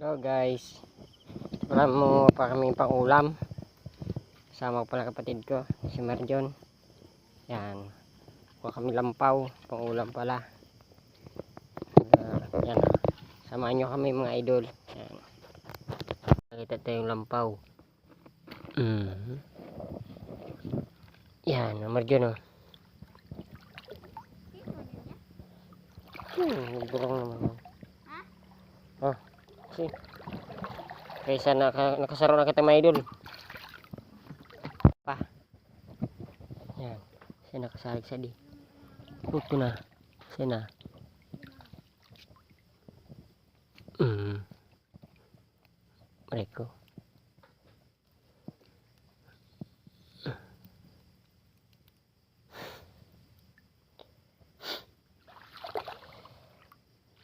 Hello guys, wala mo pa kami pang ulam. Kasama ko pala kapatid ko, si Marjon. Yan, kuha kami lampaw, pang ulam pala. Yan, samahan nyo kami mga idol. Yan, nakita tayong lampaw. Yan, Marjon oh. Burong naman. Oh, si. Kaysa nakasaro na kita mga idol. Pa. Yan. Siya nakasalig sa di. Puto na. Siya na. Mereka.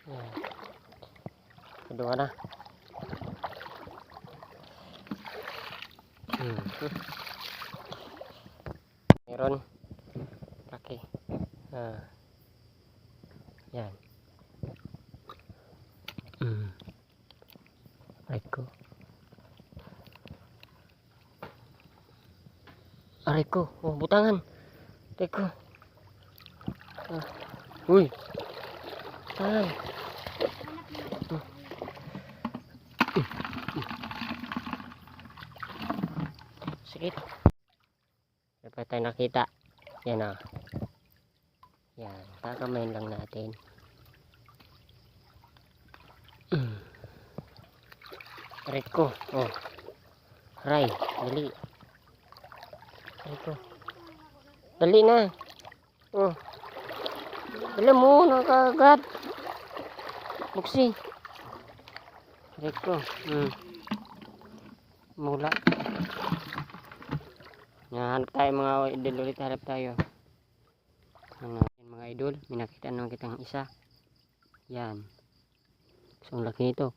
Yan. Kedua na. Meron laki. Yan. Areko. Areko. Oh, butangan. Areko. Uy. Butangan. Sakit. Dapat tayo nakita. Yan ah. Yan. Kakamain lang natin. Reko. Oh. Ray. Dali. Reko. Dali na. Oh. Dali mo. Nakakagat. Buksi. Reko. Mula. Hanap tayo mga idol ulit. Hanap tayo. Ano, mga idol. Minakita naman kitang isa. Yan. So, ang laki nito.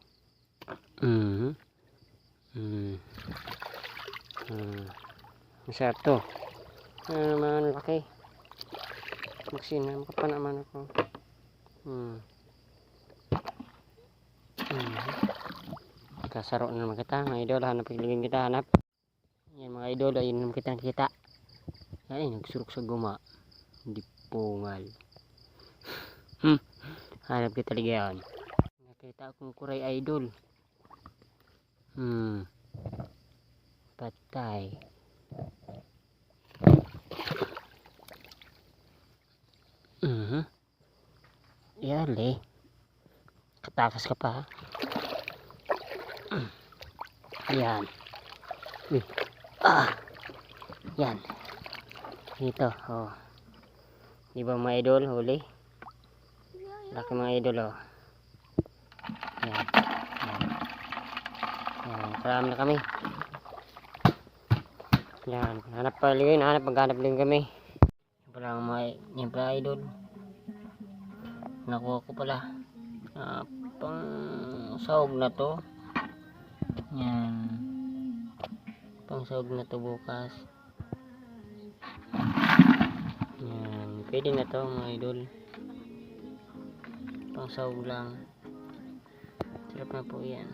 Masarap to. Ano naman laki. Magsina. Makapa naman ako. Kasaro na naman kita. Mga idol. Hanap pagligin kita. Hanap. Yan mga idol. Ayun naman kita nakita. Yan. Nagsurok sa guma. Hindi pungal. Hanap kita ligayan. Nakita akong kuray idol. Patay. Yali. Katakas ka pa. Yan. Yan. Ito. Oh. Di ba mga idol? Huli. Laki mga idol oh. Yan. Marami na kami. Yan. Hanap pa rin. Maghanap din kami. Parang yung pala idol. Nakuha ko pala. Pang sahog na to. Yan. Pang sahog na to bukas. Yan. Pwede na to mga idol. Pang sahog lang. Sarap na po yan.